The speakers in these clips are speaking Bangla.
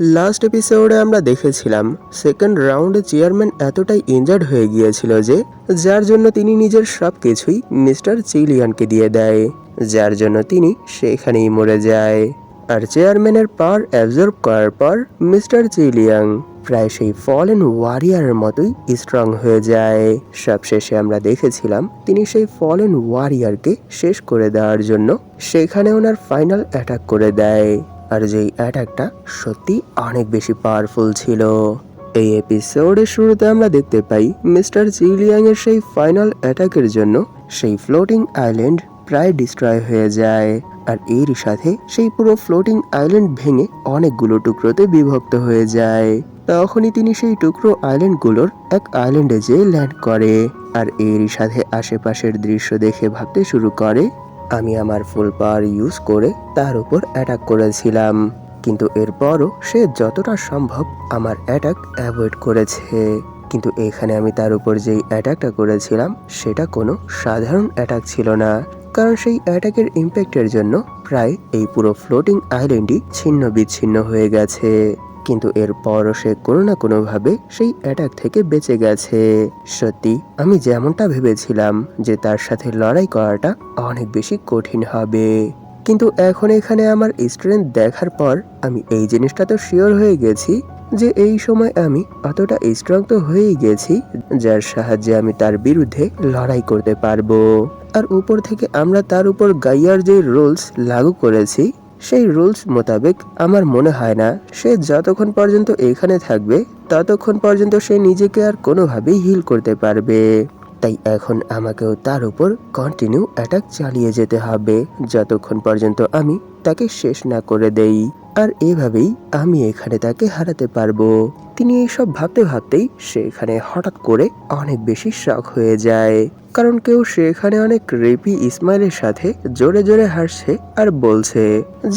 লাস্ট এপিসোডে আমরা দেখেছিলাম সেকেন্ড রাউন্ডে চেয়ারম্যান এতটাই ইনজার্ড হয়ে গিয়েছিল যে যার জন্য তিনি নিজের সবকিছুই মিস্টার চিলিয়ানকে দিয়ে দেয়, যার জন্য তিনি সেখানেই মরে যায়। আর চেয়ারম্যানের পাওয়ার অ্যাবজর্ব করার পর মিস্টার চিলিয়াং প্রায় সেই ফলেন ওয়ারিয়ারের মতোই স্ট্রং হয়ে যায়। সবশেষে আমরা দেখেছিলাম তিনি সেই ফলেন ওয়ারিয়ারকে শেষ করে দেওয়ার জন্য সেখানে ওনার ফাইনাল অ্যাটাক করে দেয়, আর যেই অ্যাটাকটা সত্যি অনেক বেশি পাওয়ারফুল ছিল। এই এপিসোডের শুরুতে আমরা দেখতে পাই মিস্টার চিলিয়াং এর সেই ফাইনাল অ্যাটাকের জন্য সেই ফ্লোটিং আইল্যান্ড প্রায় ডিস্ট্রয় হয়ে যায়, আর এর সাথে সেই পুরো ফ্লোটিং আইল্যান্ড ভেঙে অনেকগুলো টুকরোতে বিভক্ত হয়ে যায়। তখনই তিনি সেই টুকরো আইল্যান্ডগুলোর এক আইল্যান্ডে যেয়ে ল্যান্ড করে, আর এরই সাথে আশেপাশের দৃশ্য দেখে ভাবতে শুরু করে, আমি আমার ফুল পাওয়ার ইউজ করে তার উপর অ্যাটাক করেছিলাম, কিন্তু এরপরও সে যতটা সম্ভব আমার অ্যাটাক অ্যাভয়েড করেছে। কিন্তু এখানে আমি তার উপর যেই অ্যাটাকটা করেছিলাম সেটা কোনো সাধারণ অ্যাটাক ছিল না, কারণ সেই অ্যাটাকের ইম্প্যাক্টের জন্য প্রায় এই পুরো ফ্লোটিং আইল্যান্ডই ছিন্ন বিচ্ছিন্ন হয়ে গেছে। কিন্তু এরপরও সে কোনো না কোনোভাবে সেই অ্যাটাক থেকে বেঁচে গেছে। সত্যি আমি যেমনটা ভেবেছিলাম যে তার সাথে লড়াই করাটা অনেক বেশি কঠিন হবে, কিন্তু এখন এখানে আমার স্ট্রেংথ দেখার পর আমি এই জিনিসটা তো শিওর হয়ে গেছি যে এই সময় আমি অতটা স্ট্রং তো হয়েই গেছি যার সাহায্যে আমি তার বিরুদ্ধে লড়াই করতে পারবো। আর উপর থেকে আমরা তার উপর গাইয়ার যে রুলস লাগু করেছি সেই রুলস মোতাবেক আমার মনে হয় না সে যতক্ষণ পর্যন্ত এখানে থাকবে ততক্ষণ পর্যন্ত সে নিজেকে আর কোনোভাবেই হিল করতে পারবে। তাই এখন আমাকেও তার উপর কন্টিনিউ অ্যাটাক চালিয়ে যেতে হবে যতক্ষণ পর্যন্ত আমি তাকে শেষ না করে দেই, আর এভাবেই আমি এখানে তাকে হারাতে পারবো। তিনি এইসব ভাবতে ভাবতেই সেখানে হঠাৎ করে অনেক বেশি শক হয়ে যায়, কারণ কেউ সেখানে অনেক রেপি ইসমাইলের সাথে জোরে জোরে হাসছে আর বলছে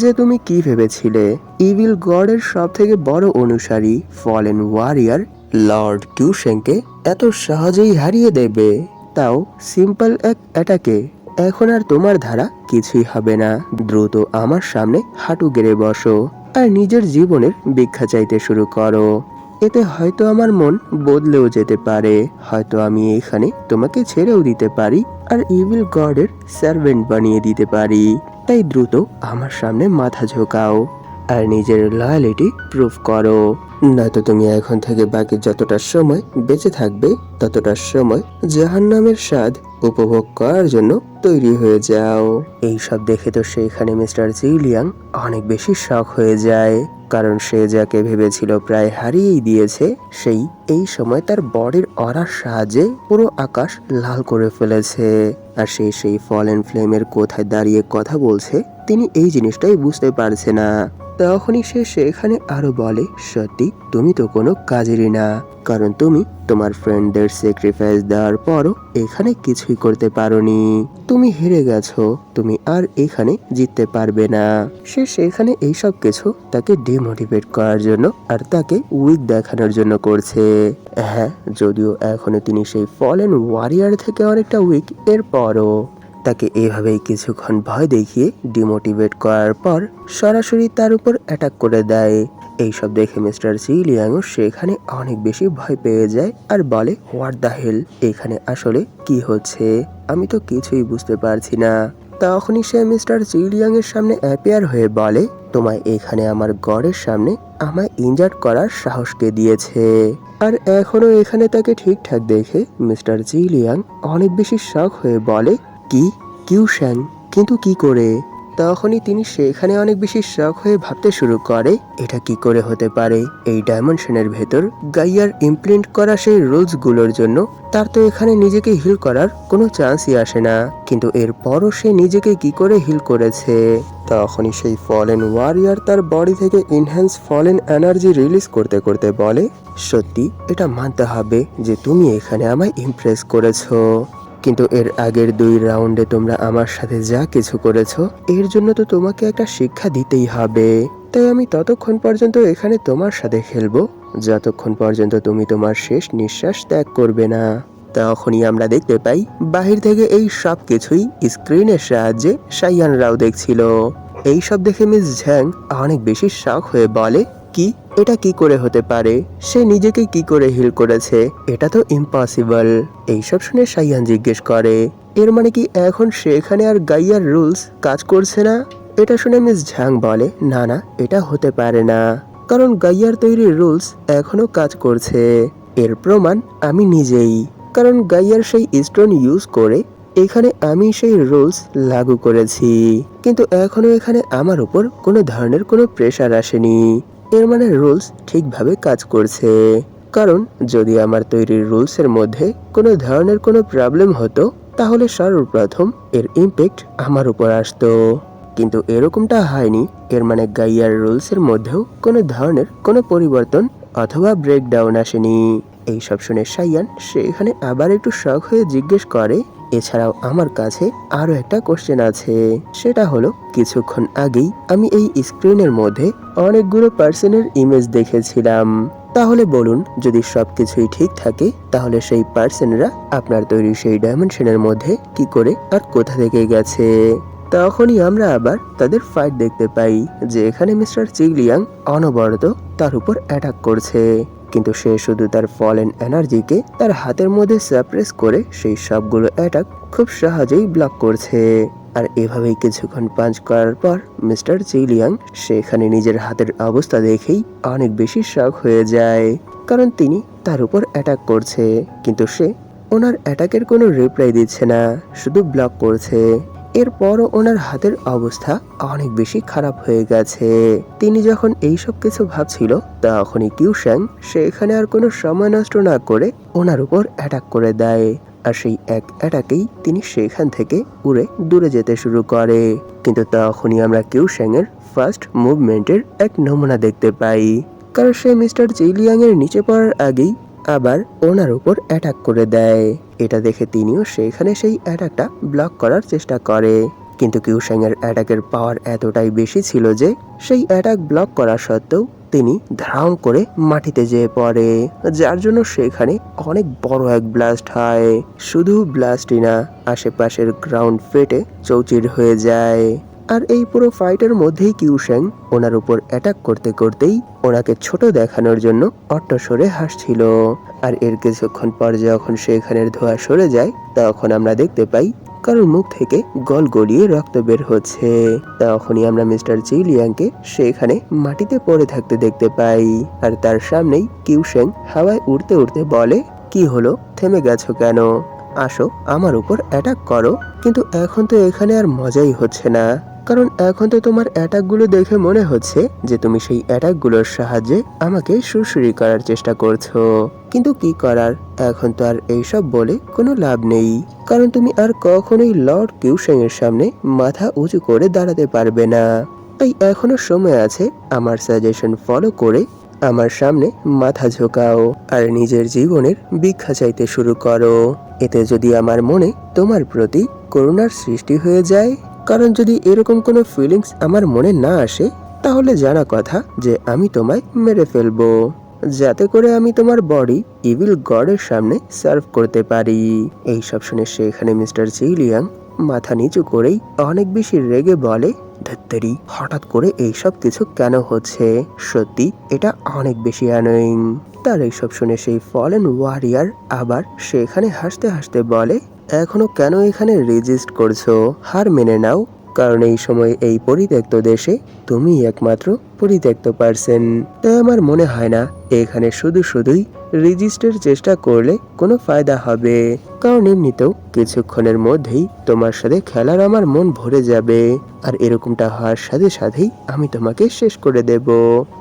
যে তুমি কি ভেবেছিলে ইভিল গডের সব থেকে বড় অনুসারী ফলেন ওয়ারিয়ার লর্ড কিউশেংকে এত সহজেই হারিয়ে দেবে, তাও সিম্পল এক অ্যাটাকে? এখন আর তোমার ধারা কিছুই হবে না, দ্রুত আমার সামনে হাঁটু গেড়ে বসো আর নিজের জীবনের ভিক্ষা চাইতে শুরু করো। এতে হয়তো আমার মন বদলেও যেতে পারে, হয়তো আমি এখানে তোমাকে ছেড়েও দিতে পারি আর ইভিল গডের সার্ভেন্ট বানিয়ে দিতে পারি। তাই দ্রুত আমার সামনে মাথা ঝোঁকাও আর নিজের লয়ালিটি প্রুফ করো, নয়তো তুমি এখন থেকে বাকি যতটা সময় বেঁচে থাকবে ততটা সময় জাহান্নামের স্বাদ উপভোগ করার জন্য তৈরি হয়ে যাও। এই সব দেখে তো সেখানে মিস্টার চিলিয়াং অনেক বেশি শক হয়ে যায়, কারণ সে যাকে ভেবেছিল প্রায় হারিয়েই দিয়েছে সেই এই সময় তার বডির অরার সাহায্যে পুরো আকাশ লাল করে ফেলেছে, আর সে সেই ফলেন ফ্লেমের কোথায় দাঁড়িয়ে কথা বলছে তিনি এই জিনিসটাই বুঝতে পারছে না। তখনই সে সেখানে আরো বলে, সত্যি তুমি তো কোনো কাজেরই না, কারণ তুমি তোমার ফ্রেন্ডদের স্যাক্রিফাইস দেওয়ার পরও এখানে কিছুই করতে পারোনি, তুমি হেরে গেছো, তুমি আর এখানে জিততে পারবে না। সে সেখানে এইসব কিছু তাকে ডিমোটিভেট করার জন্য আর তাকে উইক দেখানোর জন্য করছে। হ্যাঁ, যদিও এখনো তিনি সেই ফলেন ওয়ারিয়ার থেকে অনেকটা উইক, এরপরও তাকে এভাবেই কিছুক্ষণ ভয় দেখিয়ে ডিমোটিভেট করার পর সরাসরি তার উপর অ্যাটাক করে দেয়। এইসব দেখে মিস্টার চিলিয়াংও সেখানে অনেক বেশি ভয় পেয়ে যায় আর বলে, হোয়াট দ্য হেল, এখানে আসলে কি হচ্ছে, আমি তো কিছুই বুঝতে পারছি না। তখনই সে মিস্টার চিলিয়াং এর সামনে অ্যাপিয়ার হয়ে বলে, তোমায় এখানে আমার গডের সামনে আমায় ইনজার্ট করার সাহস কে দিয়েছে? আর এখনো এখানে তাকে ঠিকঠাক দেখে মিস্টার চিলিয়াং অনেক বেশি শক হয়ে বলে, কি কিউশ্যাং, কিন্তু কি করে? তখনই তিনি সেখানে অনেক বেশি শক হয়ে ভাবতে শুরু করে, এটা কি করে হতে পারে? এই ডাইমেনশনের ভেতর গাইয়ার ইমপ্লিন্ট করা সেই রুলস গুলোর জন্য তার তো এখানে নিজেকে হিল করার কোনো চান্সই আসে না, কিন্তু এরপরও সে নিজেকে কি করে হিল করেছে? তখনই সেই ফলেন ওয়ারিয়ার তার বডি থেকে ইনহ্যান্স ফলেন এনার্জি রিলিজ করতে করতে বলে, সত্যি এটা মানতে হবে যে তুমি এখানে আমায় ইমপ্রেস করেছো, কিন্তু এর আগের 2 রাউন্ডে তোমরা আমার সাথে যা কিছু করেছো এর জন্য তো তোমাকে একটা শিক্ষা দিতেই হবে। তাই আমি ততক্ষণ পর্যন্ত এখানে তোমার সাথে খেলবো যতক্ষণ পর্যন্ত তুমি তোমার শেষ নিঃশ্বাস ত্যাগ করবে না। তখনই আমরা দেখতে পাই বাহির থেকে এই সব কিছুই স্ক্রিনের সাহায্যে শাইয়ান রাও দেখছিল। এই সব দেখে মিস ঝ্যাং অনেক বেশি শক হয়ে বলে, কি? এটা কি করে হতে পারে? সে নিজেকে কি করে হিল করেছে? এটা তো ইম্পসিবল। এইসব শুনে সাইয়ান জিজ্ঞেস করে, এর মানে কি এখন সেখানে আর গাইয়ার রুলস কাজ করছে না? এটা শুনে মিস ঝাং বলে, না না, এটা হতে পারে না, কারণ গাইয়ার তৈরি রুলস এখনো কাজ করছে। এর প্রমাণ আমি নিজেই, কারণ গাইয়ার সেই স্টোন ইউজ করে এখানে আমি সেই রুলস লাগু করেছি, কিন্তু এখনো এখানে আমার উপর কোনো ধরনের কোনো প্রেসার আসেনি। এর মানে রুলস ঠিকভাবে কাজ করছে, কারণ যদি আমার তৈরি রুলসের মধ্যে কোনো ধরনের কোনো প্রবলেম হতো তাহলে সর্বপ্রথম এর ইম্প্যাক্ট আমার উপর আসতো, কিন্তু এরকমটা হয়নি। এর মানে গাইয়ার রুলসের মধ্যেও কোনো ধরনের কোনো পরিবর্তন অথবা ব্রেকডাউন আসেনি। এইসব শুনে সাইয়ান সেখানে আবার একটু শক হয়ে জিজ্ঞেস করে, এছাড়াও আমার কাছে আরো একটা কোশ্চেন আছে, সেটা হলো কিছুক্ষণ আগেই আমি এই স্ক্রিনের মধ্যে অনেকগুলো পার্সনের ইমেজ দেখেছিলাম, তাহলে বলুন যদি সবকিছুই ঠিক থাকে তাহলে সেই পার্সনরা আপনার তৈরি সেই ডাইমেনশনের মধ্যে কি করে আর কোথা থেকে গেছে? তখনই আমরা আবার তাদের ফাইট দেখতে পাই, যে এখানে মিস্টার চিগলিয়াং অনবরত তার উপর অ্যাটাক করছে, কিন্তু সে শুধু তার ফলেন এনার্জিকে তার হাতের মধ্যে সাপ্রেস করে সেই সবগুলো অ্যাটাক খুব সহজেই ব্লক করছে। আর এভাবেই কিছুক্ষণ পাঞ্চ করার পর মিস্টার চিগলিয়াং সেখানে নিজের হাতের অবস্থা দেখেই অনেক বেশি শক হয়ে যায়, কারণ তিনি তার উপর অ্যাটাক করছে কিন্তু সে ওনার অ্যাটাকের কোনো রিপ্লাই দিচ্ছে না, শুধু ব্লক করছে। এরপরও ওনার হাতের অবস্থা অনেক বেশি খারাপ হয়ে গেছে। তিনি যখন এইসব কিছু ভাবছিল তখনই কিউশ্যাং সেখানে আর কোনো সময় নষ্ট না করে ওনার উপর অ্যাটাক করে দেয়, আর সেই এক অ্যাটাকেই তিনি সেখান থেকে উড়ে দূরে যেতে শুরু করে। কিন্তু তখনই আমরা কিউশ্যাং এর ফার্স্ট মুভমেন্টের এক নমুনা দেখতে পাই, কারণ সে মিস্টার চিলিয়াং এর নিচে পড়ার আগেই আবার ওনার উপর অ্যাটাক করে দেয়। এটা দেখে তিনিও সেখানে সেই অ্যাটাকটা ব্লক করার চেষ্টা করে, কিন্তু কিউশ্যাং এর অ্যাটাকের পাওয়ার এতটাই বেশি ছিল যে সেই অ্যাটাক ব্লক করা সত্ত্বেও তিনি ধারাম করে মাটিতে যেয়ে পড়ে, যার জন্য সেখানে অনেক বড় এক ব্লাস্ট হয়। শুধু ব্লাস্টই না, আশেপাশের গ্রাউন্ড ফেটে চৌচির হয়ে যায়। আর এই পুরো ফাইটের মধ্যেই কিউশ্যাং ওনার উপর অ্যাটাক করতে করতেই ওনাকে ছোট দেখানোর জন্য অট্টস্বরে হাসছিল। আর এর কিছুক্ষণ পর যখন সেখানের ধোঁয়া সরে যায় তখন আমরা দেখতে পাই কারোর মুখ থেকে গলগলিয়ে রক্ত বের হচ্ছে। তখনই আমরা মিস্টার চিলিয়াংকে সেখানে মাটিতে পড়ে থাকতে দেখতে পাই, আর তার সামনেই কিউশ্যাং হাওয়ায় উড়তে উড়তে বলে, কি হলো, থেমে গেছো কেন? আসো আমার উপর অ্যাটাক করো, কিন্তু এখন তো এখানে আর মজাই হচ্ছে না, কারণ এখন তো তোমার অ্যাটাকগুলো দেখে মনে হচ্ছে যে তুমি সেই অ্যাটাকগুলোর সাহায্যে আমাকে সুরসুরি করার চেষ্টা করছো, কিন্তু কি করার, এখন তো আর এইসব বলে কোনো লাভ নেই, কারণ তুমি আর কখনোই লর্ড কিউশ্যাং এর সামনে মাথা উঁচু করে দাঁড়াতে পারবে না। তাই এখনো সময় আছে, আমার সাজেশন ফলো করে আমার সামনে মাথা ঝোঁকাও আর নিজের জীবনের ভিক্ষা চাইতে শুরু করো। এতে যদি আমার মনে তোমার প্রতি করুণার সৃষ্টি হয়ে যায়, কারণ যদি এরকম কোনো ফিলিংস আমার মনে না আসে তাহলে জানা কথা যে আমি তোমায় মেরে ফেলবো, যাতে করে আমি তোমার বডি ইভিল গডের সামনে সার্ভ করতে পারি। এইসব শুনে সেখানে মিস্টার চিলিয়াং মাথা নিচু করেই অনেক বেশি রেগে বলে, ধ্যাত্তেরি, হঠাৎ করে এইসব কিছু কেন হচ্ছে? সত্যি এটা অনেক বেশি অ্যানোয়িং। তার এইসব শুনে সেই ফলেন ওয়ারিয়ার আবার সেখানে হাসতে হাসতে বলে, এখনো কেন এখানে রেজিস্ট করছো? হার মেনে নাও, কারণ এই সময় এই পরিত্যক্ত দেশে তুমি একমাত্র পরিত্যক্ত পারসন। তাই আমার মনে হয় না এখানে শুধুই রেজিস্টের চেষ্টা করলে কোনো ফায়দা হবে, কারণ এমনিতেও কিছুক্ষণের মধ্যেই তোমার সাথে খেলার আমার মন ভরে যাবে, আর এরকমটা হওয়ার সাথে সাথেই আমি তোমাকে শেষ করে দেব।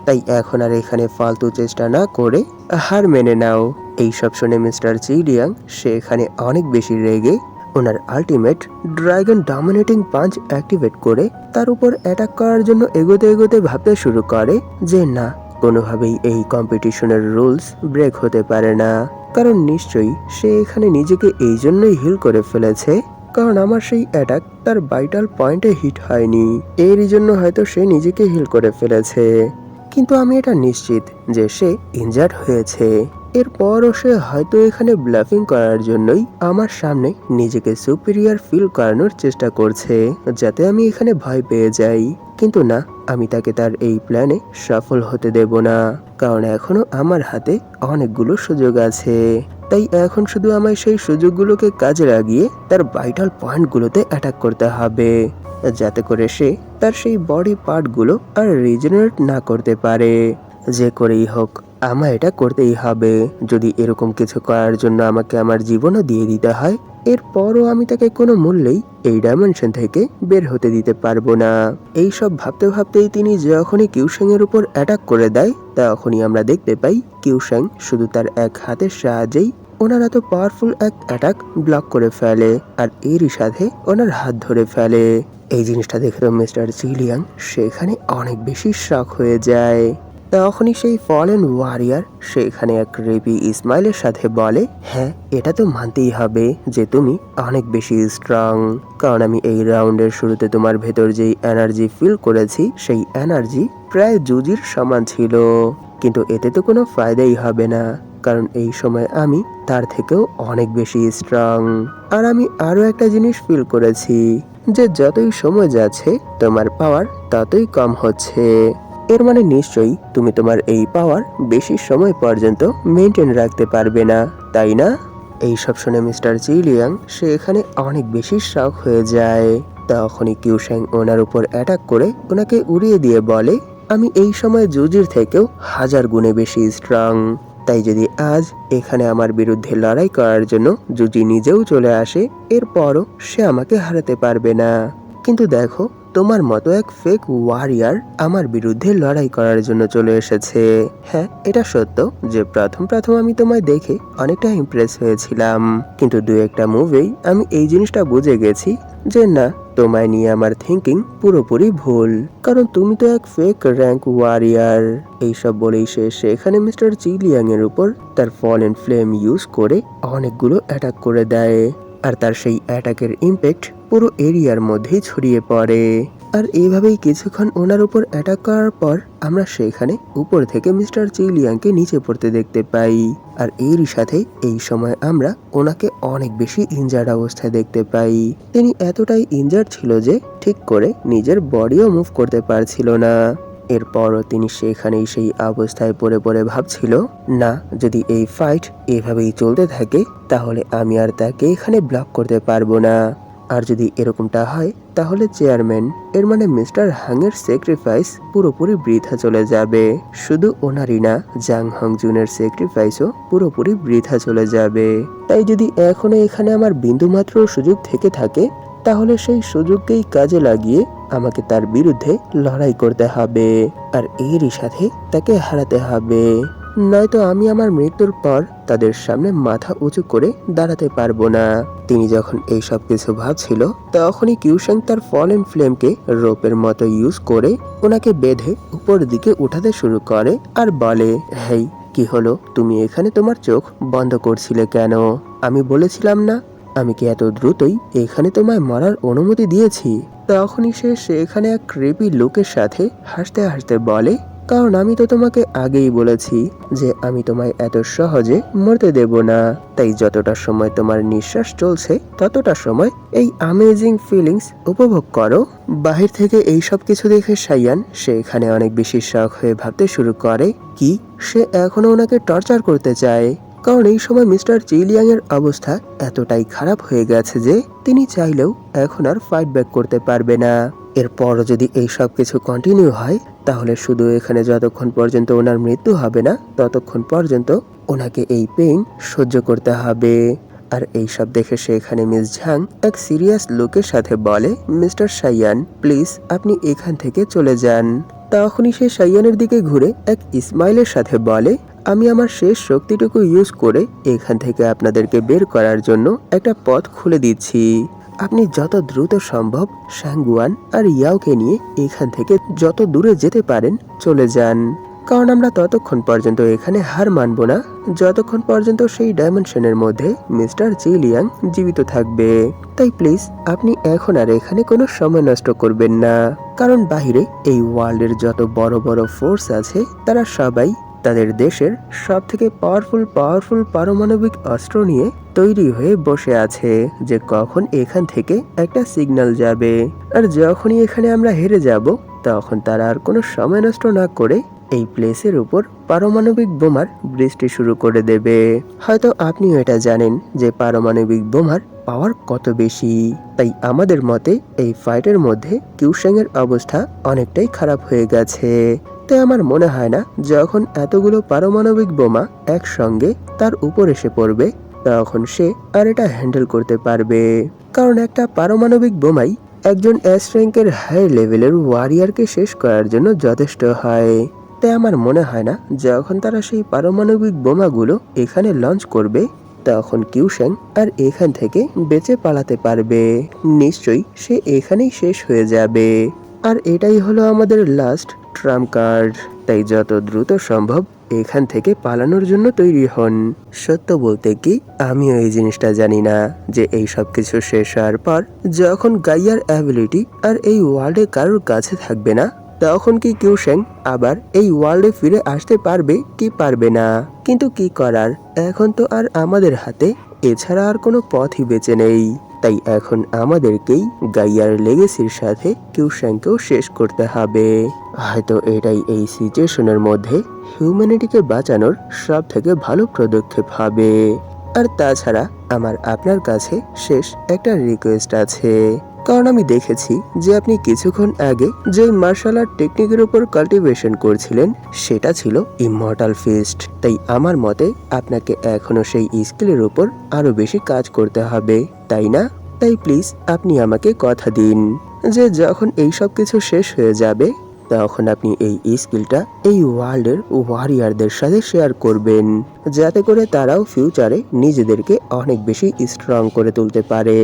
তাই এখন আর এখানে ফালতু চেষ্টা না করে হার মেনে নাও। এইসব শুনে মিস্টার চিলিয়াং সেখানে অনেক বেশি রেগে ওনার ultimate dragon dominating punch activate করে তার উপর অ্যাটাক করার জন্য এগোতে এগোতে ভাবতে শুরু করে যে না, কোনোভাবেই এই কম্পিটিশনের রুলস ব্রেক হতে পারে না, কারণ নিশ্চয়ই সে এখানে নিজেকে এই জন্যই হিল করে ফেলেছে কারণ আমার সেই অ্যাটাক তার ভাইটাল পয়েন্টে হিট হয়নি, এরই জন্য হয়তো সে নিজেকে হিল করে ফেলেছে। কিন্তু আমি এটা নিশ্চিত যে সে ইনজার্ড হয়েছে। এরপরও সে হয়তো এখানে ব্লাফিং করার জন্যই আমার সামনে নিজেকে সুপিরিয়র ফিল করানোর চেষ্টা করছে, যাতে আমি এখানে ভয় পেয়ে যাই। কিন্তু না, আমি তাকে তার এই প্ল্যানে সফল হতে দেব না, কারণ এখনো আমার হাতে অনেকগুলো সুযোগ আছে। তাই এখন শুধু আমায় সেই সুযোগগুলোকে কাজে লাগিয়ে তার ভাইটাল পয়েন্টগুলোতে অ্যাটাক করতে হবে, যাতে করে সে তার সেই বডি পার্টগুলো আর রিজেনারেট না করতে পারে। যে করেই হোক আমায় এটা করতেই হবে। যদি এরকম কিছু করার জন্য আমাকে আমার জীবনও দিয়ে দিতে হয়, এরপরও আমি তাকে কোনো মূল্যেই এই ডাইমেনশন থেকে বের হতে দিতে পারবো না। এই সব ভাবতে ভাবতেই তিনি যখনই কিউশেং এর উপর অ্যাটাক করে দেয়, তখনই আমরা দেখতে পাই কিউশেং শুধু তার এক হাতের সাহায্যেই ওনার এত পাওয়ারফুল এক অ্যাটাক ব্লক করে ফেলে, আর এরই সাথে ওনার হাত ধরে ফেলে। এই জিনিসটা দেখে তো মিস্টার চিলিয়াং সেখানে অনেক বেশি শক হয়ে যায়। তখনই সেই ফলেন ওয়ারিয়ার সেখানে এক রেপি ইসমাইলের সাথে বলে, হ্যাঁ, এটা তো মানতেই হবে যে তুমি অনেক বেশি স্ট্রং, কারণ আমি এই রাউন্ডের শুরুতে তোমার ভেতর যেই এনার্জি ফিল করেছি, সেই এনার্জি প্রায় জুজির সমান ছিল। কিন্তু এতে তো কোনো ফায়দাই হবে না, কারণ এই সময় আমি তার থেকেও অনেক বেশি স্ট্রং। আর আমি আরো একটা জিনিস ফিল করেছি, যে যতই সময় যাচ্ছে তোমার পাওয়ার ততই কম হচ্ছে। এর মানে নিশ্চয়ই তুমি তোমার এই পাওয়ার বেশি সময় পর্যন্ত মেনটেন রাখতে পারবে না, তাই না? এই সব শুনে মিস্টার চিলিয়াং সে এখানে অনেক বেশি শক হয়ে যায়। তখনই কিউশেং ওনার উপর অ্যাটাক করে ওনাকে উড়িয়ে দিয়ে বলে, আমি এই সময় জুজির থেকেও 1000 গুণে বেশি স্ট্রং। তাই যদি আজ এখানে আমার বিরুদ্ধে লড়াই করার জন্য জুজি নিজেও চলে আসে, এরপরও সে আমাকে হারাতে পারবে না। কিন্তু দেখো, তোমার মতো এক ফেক ওয়ারিয়ার আমার বিরুদ্ধে লড়াই করার জন্য চলে এসেছে। হ্যাঁ, এটা সত্য যে প্রথম আমি তোমায় দেখে অনেকটা ইমপ্রেস হয়েছিলাম, কিন্তু দু একটা মুভেই আমি এই জিনিসটা বুঝে গেছি যে না, তোমায় নিয়ে আমার থিঙ্কিং পুরোপুরি ভুল, কারণ তুমি তো এক ফেক র্যাঙ্ক ওয়ারিয়ার। এইসব বলেই সে সেখানে মিস্টার চিলিয়াং এর উপর তার ফলেন ফ্লেম ইউজ করে অনেকগুলো অ্যাটাক করে দেয়, আর তার সেই অ্যাটাকের ইম্প্যাক্ট পুরো এরিয়ার মধ্যেই ছড়িয়ে পড়ে। আর এইভাবেই কিছুক্ষণ ওনার উপর অ্যাটাক করার পর আমরা সেখানে উপর থেকে মিস্টার চিলিয়াংকে নিচে পড়তে দেখতে পাই। আর এরই সাথে এই সময় আমরা ওনাকে অনেক বেশি ইনজার্ড অবস্থায় দেখতে পাই। তিনি এতটাই ইনজার্ড ছিল যে ঠিক করে নিজের বডিও মুভ করতে পারছিল না। এরপরও তিনি সেখানেই সেই অবস্থায় পড়ে পড়ে ভাবছিল, না, যদি এই ফাইট এভাবেই চলতে থাকে তাহলে আমি আর তাকে এখানে ব্লক করতে পারবো না। আর যদি এরকমটা হয় তাহলে চেয়ারম্যান, এর মানে মিস্টার হাংয়ের স্যাক্রিফাইস পুরোপুরি বৃথা চলে যাবে। শুধু ওনারই না, জাং হংজুনের স্যাক্রিফাইসও পুরোপুরি বৃথা চলে যাবে। তাই যদি এখনো এখানে আমার বিন্দুমাত্র সুযোগ থেকে থাকে, তাহলে সেই সুযোগকেই কাজে লাগিয়ে আমাকে তার বিরুদ্ধে লড়াই করতে হবে, আর এরই সাথে তাকে হারাতে হবে। নয়তো আমি আমার মৃত্যুর পর তাদের সামনে মাথা উঁচু করে দাঁড়াতে পারবো না। তিনি যখন এই সব কিছু ভাবছিল, তখনই কিউশেং তার ফলেন ফ্লেমকে রোপের মতো ইউজ করে ওনাকে বেঁধে উপর দিকে উঠাতে শুরু করে আর বলে, হেই, কি হলো? তুমি এখানে তোমার চোখ বন্ধ করছিলে কেন? আমি বলেছিলাম না আমি কি এত দ্রুতই এখানে তোমায় মরার অনুমতি দিয়েছি? তখনই সে সেখানে এক ক্রিপি লোকের সাথে হাসতে হাসতে বলে, কারণ আমি তো তোমাকে আগেই বলেছি যে আমি তোমায় এত সহজে মরতে দেব না। তাই যতটা সময় তোমার নিঃশ্বাস চলছে ততটা সময় এই অ্যামেজিং ফিলিংস উপভোগ করো। বাহির থেকে এই সব কিছু দেখে সাইয়ান সেখানে অনেক বেশি শখ হয়ে ভাবতে শুরু করে, কি সে এখনো ওনাকে টর্চার করতে চায়? কারণ এই সময় মিস্টার চিলিয়াং এর অবস্থা এতটাই খারাপ হয়ে গেছে যে তিনি চাইলেও এখন আর ফাইট ব্যাক করতে পারবে না। এরপর যদি এই সব কিছু কন্টিনিউ হয়, তাহলে শুধু এখানে যতক্ষণ পর্যন্ত ওনার মৃত্যু হবে না ততক্ষণ পর্যন্ত ওনাকে এই পেইন সহ্য করতে হবে। আর এই সব দেখে সেখানে মিস ঝাং এক সিরিয়াস লোকের সাথে বলে, মিস্টার সাইয়ান, প্লিজ আপনি এখান থেকে চলে যান। তখনই সে সাইয়ানের দিকে ঘুরে এক ইসমাইলের সাথে বলে, আমি আমার শেষ শক্তিটুকু ইউজ করে এখান থেকে আপনাদেরকে বের করার জন্য একটা পথ খুলে দিচ্ছি। আপনি যত দ্রুত সম্ভব শাংগুয়ান আর ইয়াওকে নিয়ে এখান থেকে যত দূরে যেতে পারেন চলে যান, কারণ আমরা ততক্ষণ পর্যন্ত এখানে হার মানব না যতক্ষণ পর্যন্ত সেই ডাইমেনশনের মধ্যে মিস্টার চিলিয়াং জীবিত থাকবে। তাই প্লিজ আপনি এখন আর এখানে কোনো সময় নষ্ট করবেন না, কারণ বাহিরে এই ওয়ার্ল্ডের যত বড় বড় ফোর্স আছে তারা সবাই তাদের দেশের সব থেকে পাওয়ারফুল পারমাণবিক অস্ত্র নিয়ে তৈরি হয়ে বসে আছে যে কখন এখান থেকে একটা সিগন্যাল যাবে, আর যখনই এখানে আমরা হেরে যাব তখন তারা আর কোনো সময় নষ্ট না করে এই প্লেসের উপর পারমাণবিক বোমার বৃষ্টি শুরু করে দেবে। হয়তো আপনিও এটা জানেন যে পারমাণবিক বোমার পাওয়ার কত বেশি। তাই আমাদের মতে এই ফাইটের মধ্যে কিউশেং এর অবস্থা অনেকটাই খারাপ হয়ে গেছে। তাই আমার মনে হয় না যখন এতগুলো পারমাণবিক বোমা একসঙ্গে তার উপর এসে পড়বে তখন সে আর এটা হ্যান্ডেল করতে পারবে। কারণ একটা পারমাণবিক বোমাই একজন এস র্যাঙ্কের হাই লেভেলের ওয়ারিয়ারকে শেষ করার জন্য যথেষ্ট হয়। তাই আমার মনে হয় না যখন তারা সেই পারমাণবিক বোমাগুলো এখানে লঞ্চ করবে তখন কিউশেং আর এখান থেকে বেঁচে পালাতে পারবে। নিশ্চয়ই সে এখানেই শেষ হয়ে যাবে। আর এটাই হলো আমাদের লাস্ট ট্রাম্প কার্ড। তাই যত দ্রুত সম্ভব এখান থেকে পালানোর জন্য তৈরি হন। সত্য বলতে কি আমিও এই জিনিসটা জানি না যে এই সব কিছু শেষ হওয়ার পর যখন গাইয়ার অ্যাবিলিটি আর এই ওয়ার্ল্ডে কারোর কাছে থাকবে না তখন কি কিউশেং আবার এই ওয়ার্ল্ডে ফিরে আসতে পারবে কি পারবে না। কিন্তু কি করার, এখন তো আর আমাদের হাতে এছাড়া আর কোনো পথই বেঁচে নেই। তাই এখন আমাদেরকেই গাইয়ার লেগেসির সাথে কিউশেংকেও শেষ করতে হবে। হয়তো এটাই এই সিচুয়েশনের মধ্যে হিউম্যানিটিকে বাঁচানোর সব থেকে ভালো পদক্ষেপ হবে। আর তাছাড়া আমার আপনার কাছে শেষ একটা রিকোয়েস্ট আছে। কারণ আমি দেখেছি যে আপনি কিছুক্ষণ আগে যে মার্শাল আর্ট টেকনিকের উপর কাল্টিভেশন করছিলেন সেটা ছিল ইমমর্টাল ফিস্ট। তাই আমার মতে আপনাকে এখনো সেই স্কিলের উপর আরো বেশি কাজ করতে হবে, তাই না? তাই প্লিজ আপনি আমাকে কথা দিন যে যখন এই সব কিছু শেষ হয়ে যাবে তখন আপনি এই স্কিলটা এই ওয়ার্ল্ডের ওয়ারিয়ারদের সাথে শেয়ার করবেন, যাতে করে তারাও ফিউচারে নিজেদেরকে অনেক বেশি স্ট্রং করে তুলতে পারে।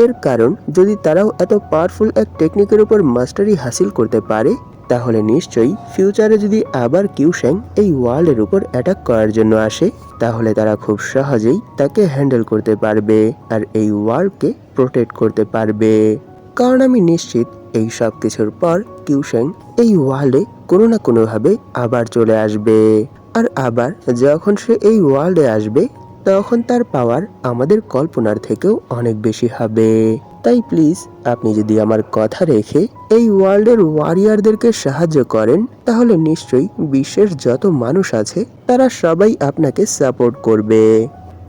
এর কারণ যদি তারাও এত পাওয়ারফুল এক টেকনিকের উপর মাস্টারি হাসিল করতে পারে তাহলে নিশ্চয়ই ফিউচারে যদি আবার কিউশেং এই ওয়ার্ল্ডের উপর অ্যাটাক করার জন্য আসে তাহলে তারা খুব সহজেই তাকে হ্যান্ডেল করতে পারবে আর এই ওয়ার্ল্ডকে প্রোটেক্ট করতে পারবে। কারণ আমি নিশ্চিত এই সব কিছুর পর কিউশেং এই ওয়ার্ল্ডে কোনো না কোনোভাবে আবার চলে আসবে। আর আবার যখন সে এই ওয়ার্ল্ডে আসবে তখন তার পাওয়ার আমাদের কল্পনার থেকেও অনেক বেশি হবে। তাই প্লিজ আপনি যদি আমার কথা রেখে এই ওয়ার্ল্ডের ওয়ারিয়ারদেরকে সাহায্য করেন তাহলে নিশ্চয়ই বিশ্বের যত মানুষ আছে তারা সবাই আপনাকে সাপোর্ট করবে।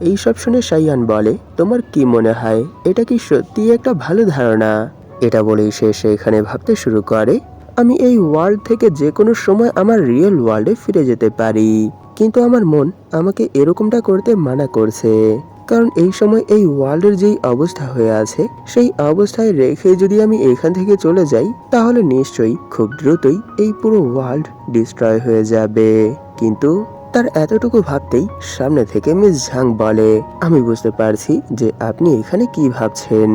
এই সব শুনে সাইয়ান বলে, তোমার কি মনে হয় এটা কি সত্যি একটা ভালো ধারণা? এটা বলেই সে সেখানে ভাবতে শুরু করে, আমি এই ওয়ার্ল্ড থেকে যে কোনো সময় আমার রিয়েল ওয়ার্ল্ডে ফিরে যেতে পারি, কিন্তু আমার মন আমাকে এরকমটা করতে মানা করছে। কারণ এই সময় এই ওয়ার্ল্ডের যেই অবস্থা হয়ে আছে সেই অবস্থায় রেখে যদি আমি এখান থেকে চলে যাই তাহলে নিশ্চয়ই খুব দ্রুতই এই পুরো ওয়ার্ল্ড ডিস্ট্রয় হয়ে যাবে। কিন্তু তার এতটুকু ভাবতেই সামনে থেকে মিস ঝাং বলে, আমি বুঝতে পারছি যে আপনি এখানে কি ভাবছেন,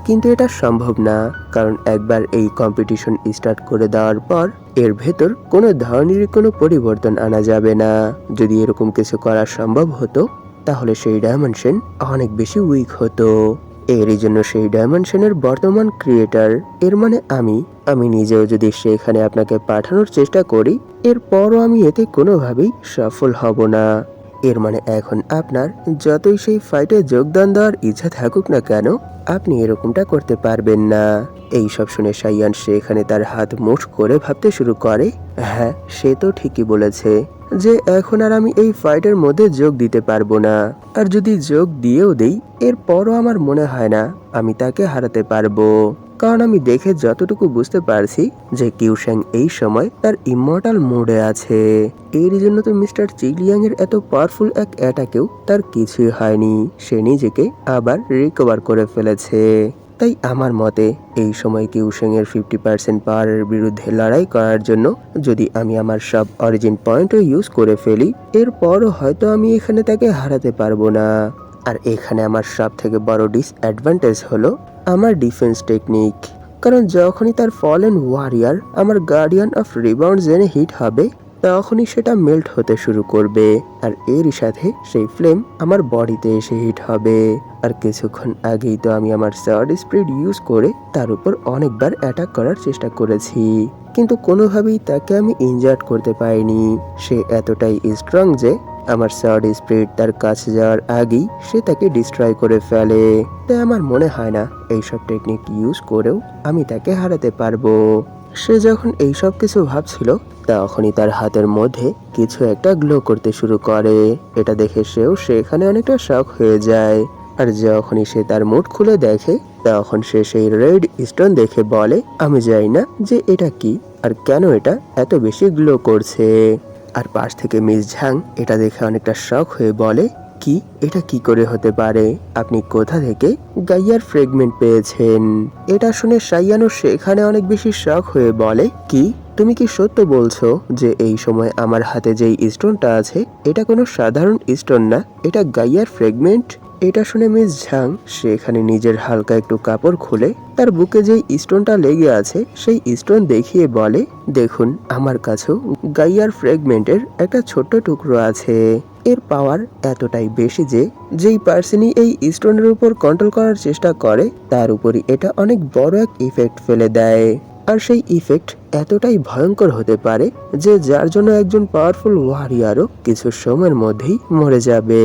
কিন্তু এটা সম্ভব না। কারণ একবার এই কম্পিটিশন স্টার্ট করে দেওয়ার পর এর ভেতর কোনো ধরনেরই কোনো পরিবর্তন আনা যাবে না। যদি এরকম কিছু করা সম্ভব হতো তাহলে সেই ডাইমেনশন অনেক বেশি উইক হতো। এরই জন্য সেই ডাইমেনশনের বর্তমান ক্রিয়েটার এর মানে আমি নিজেও যদি সেখানে আপনাকে পাঠানোর চেষ্টা করি এরপরও আমি এতে কোনোভাবেই সফল হব না। এর মানে এখন আপনার যতই সেই ফাইটে যোগদান দেওয়ার ইচ্ছা থাকুক না কেন আপনি এরকমটা করতে পারবেন না। এই সব শুনে সাইয়ান সেখানে তার হাত মুঠ করে ভাবতে শুরু করে, হ্যাঁ সে তো ঠিকই বলেছে যে এখন আর আমি এই ফাইটের মধ্যে যোগ দিতে পারবো না। আর যদি যোগ দিয়েও দেই এরপরও আমার মনে হয় না আমি তাকে হারাতে পারবো। কারণ আমি দেখে যতটুকু বুঝতে পারছি যে কিউশেং এই সময় তার ইমমর্টাল মোডে আছে। এর জন্য তো মিস্টার চিলিয়াং এর এত পাওয়ারফুল এক অ্যাটাকেও তার কিছুই হয়নি, সে নিজেকে আবার রিকভার করে ফেলেছে। তাই আমার মতে এই সময় কিউশেং এর 50% পাওয়ারের বিরুদ্ধে লড়াই করার জন্য যদি আমি আমার সব অরিজিন পয়েন্টও ইউজ করে ফেলি এরপরও হয়তো আমি এখানে তাকে হারাতে পারবো না। আর এখানে আমার সব থেকে বড় ডিসঅ্যাডভান্টেজ হলো আমার ডিফেন্স টেকনিক। কারণ যখনই তার ফলেন ওয়ারিয়ার আমার গার্ডিয়ান অফ রিবাউন্ড জোনে হিট হবে তখনই সেটা মেল্ট হতে শুরু করবে আর এরই সাথে সেই ফ্লেম আমার বডিতে এসে হিট হবে। আর কিছুক্ষণ আগেই তো আমি আমার সর্ড স্পিড ইউজ করে তার উপর অনেকবার অ্যাটাক করার চেষ্টা করেছি, কিন্তু কোনোভাবেই তাকে আমি ইনজার্ড করতে পারিনি। সে এতটাই স্ট্রং যে আমার সর্ড স্পিড তার কাছে যাওয়ার আগেই সে তাকে ডিস্ট্রয় করে ফেলে। তাই আমার মনে হয় না এইসব টেকনিক ইউজ করেও আমি তাকে হারাতে পারবো। সে যখন এইসব কিছু ভাবছিল তখনই তার হাতের মধ্যে কিছু একটা গ্লো করতে শুরু করে। এটা দেখে সেখানে অনেকটা শক হয়ে যায়। আর যখনই সে তার মুখ খুলে দেখে তখন সে সেই রেড স্টোন দেখে বলে, আমি জানি না যে এটা কি আর কেন এটা এত বেশি গ্লো করছে। আর পাশ থেকে মিস ঝাং এটা দেখে অনেকটা শক হয়ে বলে, কি, এটা কি করে হতে পারে? আপনি কোথা থেকে গাইয়ার ফ্রেগমেন্ট পেয়েছেন? এটা শুনে সাইয়ানো সেখানে অনেক বেশি শক হয়ে বলে, কি, তুমি কি সত্য বলছো যে এই সময় আমার হাতে যেই স্টোনটা আছে এটা কোনো সাধারণ স্টোন না, এটা গাইয়ার ফ্রেগমেন্ট? এটা শুনে মিস ঝাং সেখানে নিজের হালকা একটু কাপড় খুলে তার বুকে যেই স্টোনটা লেগে আছে সেই স্টোন দেখিয়ে বলে, দেখুন আমার কাছেও গাইয়ার ফ্রেগমেন্টের একটা ছোট্ট টুকরো আছে। এর পাওয়ার এতটাই বেশি যে যেই পার্সনই এই স্টোনের উপর কন্ট্রোল করার চেষ্টা করে তার উপরই এটা অনেক বড় এক ইফেক্ট ফেলে দেয়। আর সেই ইফেক্ট এতটাই ভয়ঙ্কর হতে পারে যে যার জন্য একজন পাওয়ারফুল ওয়ারিয়ারও কিছু সময়ের মধ্যেই মরে যাবে।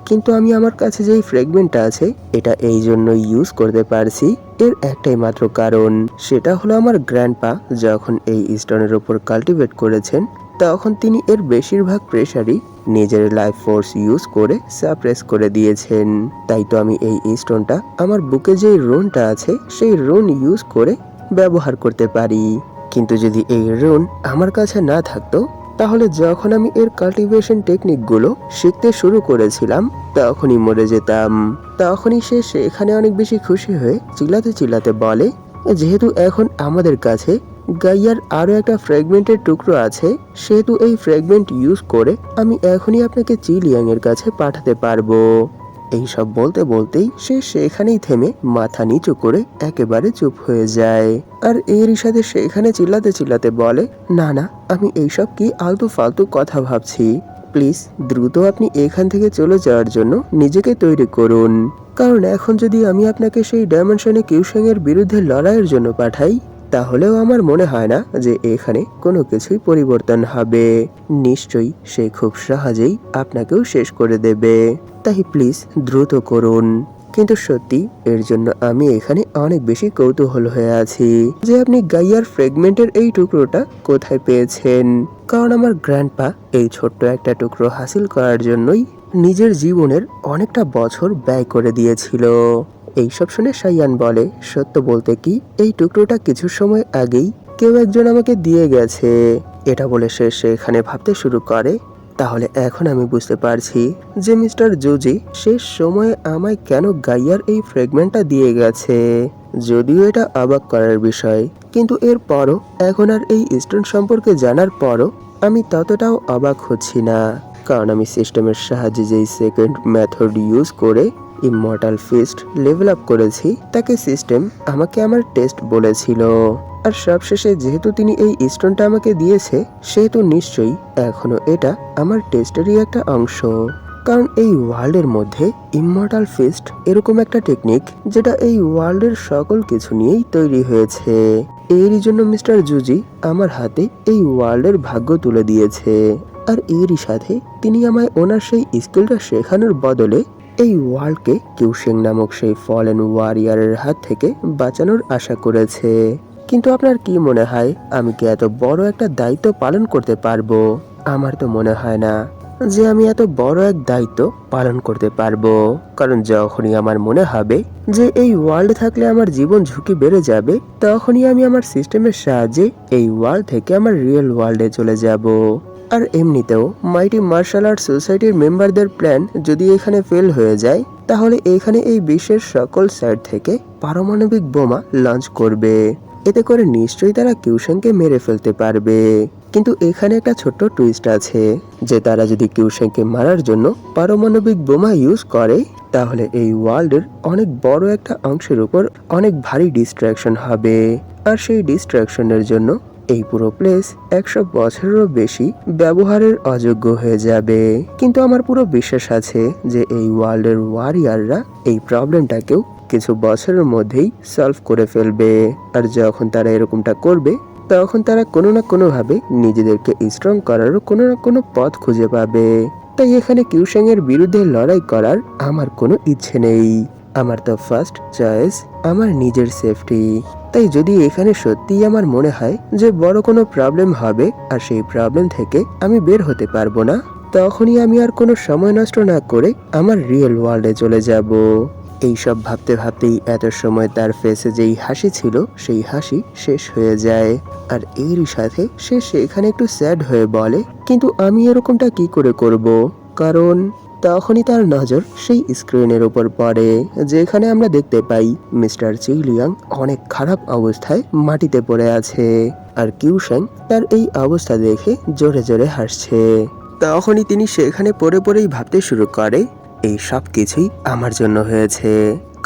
কিন্তু আমি আমার কাছে যেই ফ্রেগমেন্টটা আছে এটা এই জন্য ইউজ করতে পারছি এর একটাই মাত্র কারণ, সেটা হলো আমার গ্র্যান্ডপা যখন এই স্টোনের উপর কাল্টিভেট করেছেন তখন তিনি এর বেশিরভাগ প্রেসারই নিজের লাইফ ফোর্স ইউজ করে সাপ্রেস করে দিয়েছেন। তাই তো আমি এই স্টোনটা আমার বুকে যে রুনটা আছে সেই রুন ইউজ করে ব্যবহার করতে পারি। কিন্তু যদি এই রুন আমার কাছে না থাকতো তাহলে যখন আমি এর কাল্টিভেশন টেকনিকগুলো শিখতে শুরু করেছিলাম তখনই মরে যেতাম। তখনই সে সেখানে অনেক বেশি খুশি হয়ে চিল্লাতে চিল্লাতে বলে, যেহেতু এখন আমাদের কাছে গাইয়ার আরো একটা ফ্র্যাগমেন্টের টুকরো আছে সেহেতু এই ফ্র্যাগমেন্ট ইউজ করে আমি এখনই আপনাকে চিলিয়াং এর কাছে পাঠাতে পারবো। এইসব বলতে বলতেই সে সেখানেই থেমে মাথা নিচু করে একেবারে চুপ হয়ে যায়। আর এরই সাথে সেখানে চিল্লাতে চিল্লাতে বলে, না না, আমি এইসব কি আলতু ফালতু কথা ভাবছি, প্লিজ দ্রুত আপনি এখান থেকে চলে যাওয়ার জন্য নিজেকে তৈরি করুন। কারণ এখন যদি আমি আপনাকে সেই ডাইমেনশনে কিউশেং এর বিরুদ্ধে লড়াইয়ের জন্য পাঠাই তাহলেও আমার মনে হয় না যে এখানে কোনো কিছুই পরিবর্তন হবে। নিশ্চয়ই সে খুব সহজেই আপনাকেও শেষ করে দেবে। তাই প্লিজ দ্রুত করুন। কিন্তু সত্যি এর জন্য আমি এখানে অনেক বেশি কৌতূহল হয়ে আছি যে আপনি গাইয়ার ফ্রেগমেন্টের এই টুকরোটা কোথায় পেয়েছেন। কারণ আমার গ্র্যান্ডপা এই ছোট্ট একটা টুকরো হাসিল করার জন্যই নিজের জীবনের অনেকটা বছর ব্যয় করে দিয়েছিল। এইসব শুনে সাইয়ান বলে, সত্য বলতে কি এই টুকরোটা কিছু সময় আগেই কেউ একজন আমাকে দিয়ে গেছে। এটা বলে সে সেখানে ভাবতে শুরু করে, তাহলে এখন আমি বুঝতে পারছি যে মিস্টার জুজি শেষ সময়ে আমায় কেন গাইয়ার এই ফ্রেগমেন্টটা দিয়ে গেছে। যদিও এটা অবাক করার বিষয় কিন্তু এরপরও এখন আর এই স্টোন সম্পর্কে জানার পরও আমি ততটাও অবাক হচ্ছি না। কারণ আমি সিস্টেমের সাহায্যে যেই সেকেন্ড মেথড ইউজ করে ইমমর্টাল ফিস্ট লেভেল আপ করেছি তাকে সিস্টেম আমাকে আমার টেস্ট বলেছিল। আর সবশেষে যেহেতু তিনি এই স্টোনটা আমাকে দিয়েছে সেহেতু নিশ্চয়ই এখনো এটা আমার টেস্টেরই একটা অংশ। কারণ এই ওয়ার্ল্ডের মধ্যে ইমমর্টাল ফিস্ট এরকম একটা টেকনিক যেটা এই ওয়ার্ল্ডের সকল কিছু নিয়েই তৈরি হয়েছে। এরই জন্য মিস্টার জুজি আমার হাতে এই ওয়ার্ল্ডের ভাগ্য তুলে দিয়েছে। আর এরই সাথে তিনি আমায় ওনার সেই স্কিলটা শেখানোর বদলে এই ওয়ার্ল্ডকে কিউশেং নামক সেই ফলেন ওয়ারিয়ারের হাত থেকে বাঁচানোর আশা করেছে। কিন্তু আপনার কি মনে হয় আমি কি এত বড় একটা দায়িত্ব পালন করতে পারবো? আমার তো মনে হয় না যে আমি এত বড় এক দায়িত্ব পালন করতে পারবো। কারণ যখনই আমার মনে হবে যে এই ওয়ার্ল্ড থাকলে আমার জীবন ঝুঁকি বেড়ে যাবে তখনই আমি আমার সিস্টেমের সাহায্যে এই ওয়ার্ল্ড থেকে আমার রিয়েল ওয়ার্ল্ডে চলে যাব। আর এমনিতেও মাইটি মার্শাল আর্ট সোসাইটির মেম্বারদের প্ল্যান যদি এখানে ফেল হয়ে যায় তাহলে এখানে এই বিশ্বের সকল সাইড থেকে পারমাণবিক বোমা লঞ্চ করবে। এতে করে নিশ্চয়ই তারা কিউশেংকে মেরে ফেলতে পারবে। কিন্তু এখানে একটা ছোট্ট টুইস্ট আছে যে তারা যদি কিউশেংকে মারার জন্য পারমাণবিক বোমা ইউজ করে তাহলে এই ওয়ার্ল্ডের অনেক বড় একটা অংশের উপর অনেক ভারী ডিস্ট্রাকশন হবে। আর সেই ডিস্ট্রাকশনের জন্য এই পুরো প্লেস 100 বছরেরও বেশি ব্যবহারের অযোগ্য হয়ে যাবে। কিন্তু আমার পুরো বিশ্বাস আছে যে এই ওয়ার্ল্ডের ওয়ারিয়াররা এই প্রবলেমটাকেও কিছু বছরের মধ্যেই সলভ করে ফেলবে। আর যখন তারা এরকমটা করবে তখন তারা কোনো না কোনো ভাবে নিজেদেরকে স্ট্রং করারও কোনো না কোনো পথ খুঁজে পাবে। তাই এখানে কিউশেং এর বিরুদ্ধে লড়াই করার আমার কোনো ইচ্ছে নেই। আমার তো ফার্স্ট চয়েস আমার নিজের সেফটি। তাই যদি এখানে সত্যিই আমার মনে হয় যে বড় কোনো প্রবলেম হবে আর সেই প্রবলেম থেকে আমি বের হতে পারবো না, তখনই আমি আর কোনো সময় নষ্ট না করে আমার রিয়েল ওয়ার্ল্ডে চলে যাব। এইসব ভাবতে ভাবতেই এত সময় তার ফেসে যেই হাসি ছিল সেই হাসি শেষ হয়ে যায়। আর এরই সাথে সে সেখানে একটু স্যাড হয়ে বলে, কিন্তু আমি এরকমটা কি করে করব? কারণ তখনই তার নজর সেই স্ক্রিনের উপর পড়ে, যেখানে আমরা দেখতে পাই মিস্টার চিলিয়াং অনেক খারাপ অবস্থায় মাটিতে পড়ে আছে। আর কিউশাং তার এই অবস্থা দেখে জোরে জোরে হাসছে। তখনই তিনি সেখানে পড়ে পড়েই ভাবতে শুরু করে, এই সব কিছুই আমার জন্য হয়েছে।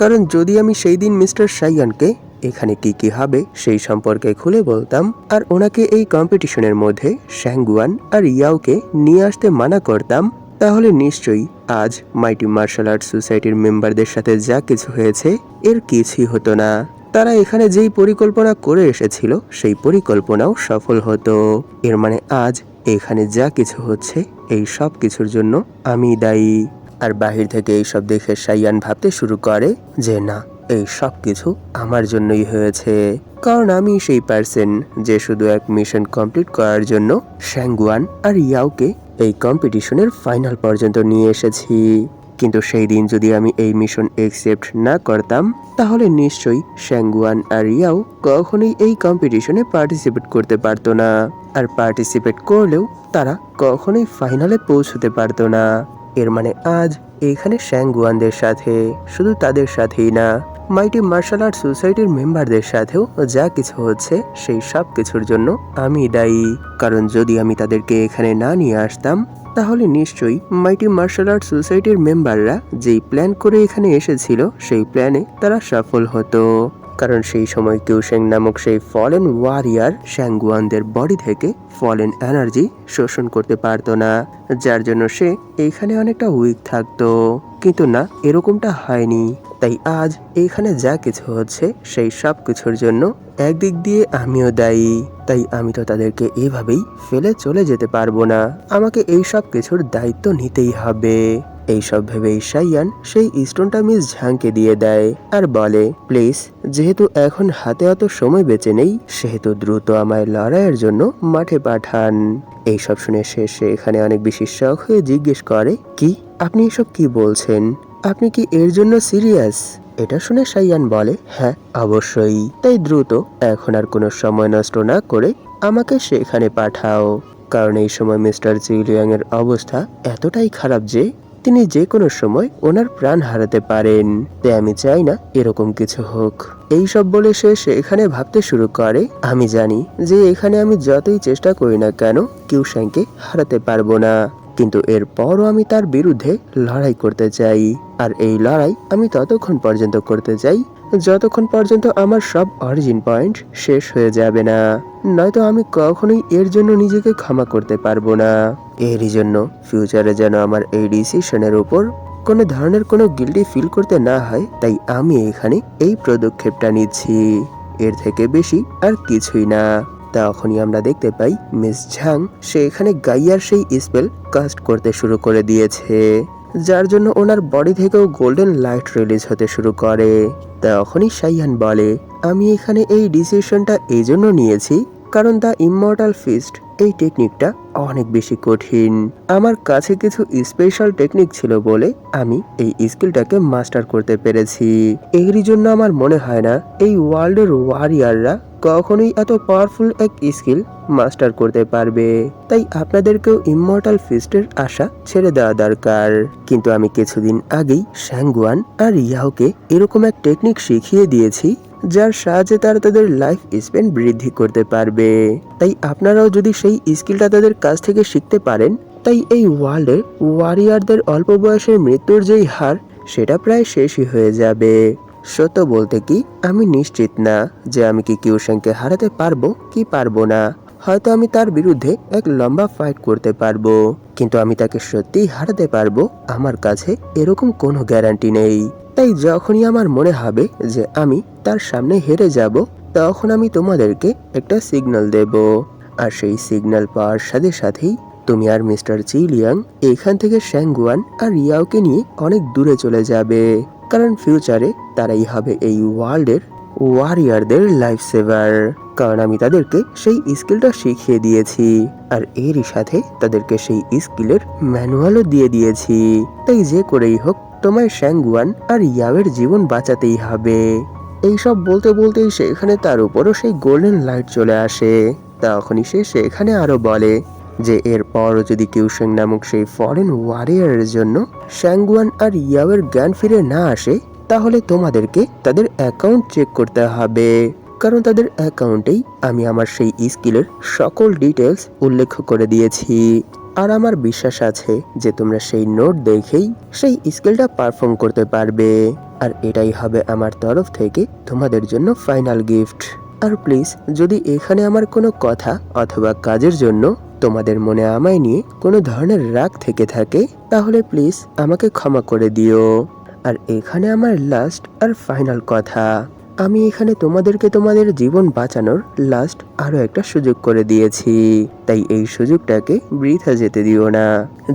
কারণ যদি আমি সেই দিন মিস্টার সাইয়ানকে এখানে কি কি হবে সেই সম্পর্কে খুলে বলতাম আর ওনাকে এই কম্পিটিশনের মধ্যে শ্যাঙ্গুয়ান আর ইয়াওকে নিয়ে আসতে মানা করতাম, তাহলে নিশ্চয়ই আজ মাইটি মার্শাল আর্ট সোসাইটির মেম্বারদের সাথে যা কিছু হয়েছে এর কিছুই হতো না। তারা এখানে যেই পরিকল্পনা করে এসেছিল সেই পরিকল্পনাও সফল হতো। এর মানে আজ এখানে যা কিছু হচ্ছে এই সব কিছুর জন্য আমি দায়ী। আর বাহির থেকে এইসব দেখে সাইয়ান ভাবতে শুরু করে যে না, এই সব কিছু আমার জন্যই হয়েছে। কারণ আমি সেই পার্সন যে শুধু এক মিশন কমপ্লিট করার জন্য শ্যাঙ্গুয়ান আর ইয়াওকে এই কম্পিটিশনের ফাইনাল পর্যন্ত নিয়ে এসেছি। কিন্তু সেই দিন যদি আমি এই মিশন একসেপ্ট না করতাম, তাহলে নিশ্চয়ই শ্যাঙ্গুয়ান আর ইয়াও কখনোই এই কম্পিটিশনে পার্টিসিপেট করতে পারতো না। আর পার্টিসিপেট করলেও তারা কখনোই ফাইনালে পৌঁছতে পারতো না। এর মানে আজ এখানে শ্যাঙ্গুয়ানদের সাথে, শুধু তাদের সাথেই না, মাইটি মার্শাল আর্ট সোসাইটির মেম্বারদের সাথেও যা কিছু হচ্ছে সেই সব কিছুর জন্য আমি দায়ী। কারণ যদি আমি তাদেরকে এখানে না নিয়ে আসতাম, তাহলে নিশ্চয়ই মাইটি মার্শাল আর্ট সোসাইটির মেম্বাররা যেই প্ল্যান করে এখানে এসেছিল সেই প্ল্যানে তারা সফল হতো। কারণ সেই সময় কিউশেং নামক সেই ফলেন ওয়ারিয়ার শ্যাঙ্গুয়ানদের বডি থেকে ফলেন এনার্জি শোষণ করতে পারতো না, যার জন্য সে এইখানে অনেকটা উইক থাকতো। কিন্তু না, এরকমটা হয়নি। তাই আজ এইখানে যা কিছু হচ্ছে সেই সব কিছুর জন্য একদিক দিয়ে আমিও দায়ী। তাই আমি তো তাদেরকে এভাবেই ফেলে চলে যেতে পারবো না, আমাকে এই সব কিছুর দায়িত্ব নিতেই হবে। এইসব ভেবেই সাইয়ান সেই স্টোনটা মিস ঝাংকে দিয়ে দেয় আর বলে, প্লিজ, যেহেতু এখন হাতে অত সময় বেঁচে নেই, সেহেতু দ্রুত আমায় লড়াইয়ের জন্য মাঠে পাঠান। এইসব শুনে সে এখানে অনেক বেশি শখ হয়ে জিজ্ঞেস করে, কি আপনি এসব কি বলছেন? আপনি কি এর জন্য সিরিয়াস? এটা শুনে সাইয়ান বলে, হ্যাঁ অবশ্যই। তাই দ্রুত এখন আর কোনো সময় নষ্ট না করে আমাকে সেখানে পাঠাও। কারণ এই সময় মিস্টার জিলিয়াং এর অবস্থা এতটাই খারাপ যে তিনি যে কোনো সময় ওনার প্রাণ হারাতে পারেন। তাই আমি চাই না এরকম কিছু হোক। এইসব বলে সে এখানে ভাবতে শুরু করে, আমি জানি যে এখানে আমি যতই চেষ্টা করি না কেন কিউশাংকে হারাতে পারবো না, কিন্তু এরপরও আমি তার বিরুদ্ধে লড়াই করতে চাই। আর এই লড়াই আমি ততক্ষণ পর্যন্ত করতে চাই যতক্ষণ পর্যন্ত আমার সব অরিজিন পয়েন্ট শেষ হয়ে যাবে না, নয়তো আমি কখনোই এর জন্য নিজেকে ক্ষমা করতে পারবো না। এরই জন্য ফিউচারে যেন আমার এই ডিসিশনের উপর কোনো ধরনের কোনো গিল্টি ফিল করতে না হয়, তাই আমি এখানে এই পদক্ষেপটা নিচ্ছি। এর থেকে বেশি আর কিছুই না। তখনই আমরা দেখতে পাই মিস ঝাং সে এখানে গাইয়ার সেই স্পেল কাস্ট করতে শুরু করে দিয়েছে, যার জন্য ওনার বডি থেকেও গোল্ডেন লাইট রিলিজ হতে শুরু করে। তখনই সাইয়ান বলে, আমি এখানে এই ডিসিশনটা এই জন্য নিয়েছি কারণ দ্য ইমমর্টাল ফিস্ট এই টেকনিকটা অনেক বেশি কঠিন। আমার কাছে কিছু স্পেশাল টেকনিক ছিল বলে আমি এই স্কিলটাকে মাস্টার করতে পেরেছি। এরই জন্য আমার মনে হয় না এই ওয়ার্ল্ডের ওয়ারিয়াররা কখনোই এত পাওয়ারফুল এক স্কিল মাস্টার করতে পারবে। তাই আপনাদেরকেও ইমমর্টাল ফিস্টের আশা ছেড়ে দেওয়া দরকার। কিন্তু আমি কিছুদিন আগেই শ্যাঙ্গুয়ান আর ইয়াওকে এরকম এক টেকনিক শিখিয়ে দিয়েছি যার সাহায্যে তারা তাদের লাইফ স্প্যান বৃদ্ধি করতে পারবে। তাই আপনারাও যদি সেই স্কিলটা তাদের কাছ থেকে শিখতে পারেন, তাই এই ওয়ার্ল্ডের ওয়ারিয়ারদের অল্প বয়সের মৃত্যুর যেই হার সেটা প্রায় শেষই হয়ে যাবে। সত্য বলতে কি, আমি নিশ্চিত না যে আমি কি কিউশাংকে হারাতে পারবো কি পারবো না। হয়তো আমি তার বিরুদ্ধে এক লম্বা ফাইট করতে পারবো, কিন্তু আমি তাকে সত্যিই হারাতে পারবো আমার কাছে এরকম কোনো গ্যারান্টি নেই। তাই যখনই আমার মনে হবে যে আমি তার সামনে হেরে যাব, তখন আমি তোমাদেরকে একটা সিগন্যাল দেব। আর সেই সিগন্যাল পাওয়ার সাথে সাথেই তুমি আর মিস্টার চিলিয়াং এখান থেকে শ্যাঙ্গুয়ান আর ইয়াওকে নিয়ে অনেক দূরে চলে যাবে। কারণ ফিউচারে তারাই হবে এই ওয়ার্ল্ডের ওয়ারিয়ারদের লাইফ সেভার। কারণ আমি তাদেরকে সেই স্কিলটা শিখিয়ে দিয়েছি, আর এরই সাথে তাদেরকে সেই স্কিলের ম্যানুয়ালও দিয়ে দিয়েছি। তাই যে করেই হোক তোমায় শ্যাঙ্গুয়ান আর ইয়াওয়ের জীবন বাঁচাতেই হবে। এইসব বলতে বলতেই সেখানে তার উপরও সেই গোল্ডেন লাইট চলে আসে। তখনই সে সেখানে আরো বলে যে এরপরও যদি কিউশেং নামক সেই ফরেন ওয়ারিয়ারের জন্য শ্যাঙ্গুয়ান আর ইয়াওয়ের জ্ঞান ফিরে না আসে, তাহলে তোমাদেরকে তাদের অ্যাকাউন্ট চেক করতে হবে। কারণ তাদের অ্যাকাউন্টেই আমি আমার সেই স্কিলের সকল ডিটেলস উল্লেখ করে দিয়েছি। আর আমার বিশ্বাস আছে যে তোমরা সেই নোট দেখেই সেই স্কিলটা পারফর্ম করতে পারবে। আর এটাই হবে আমার তরফ থেকে তোমাদের জন্য ফাইনাল গিফট। আর প্লিজ, যদি এখানে আমার কোনো কথা অথবা কাজের জন্য তোমাদের মনে আমায় নিয়ে কোনো ধরনের রাগ থেকে থাকে, তাহলে প্লিজ আমাকে ক্ষমা করে দিও। আর এখানে আমার লাস্ট আর ফাইনাল কথা, আমি এখানে তোমাদেরকে তোমাদের জীবন বাঁচানোর লাস্ট আরো একটা সুযোগ করে দিয়েছি। তাই এই সুযোগটাকে বৃথা যেতে দিও না।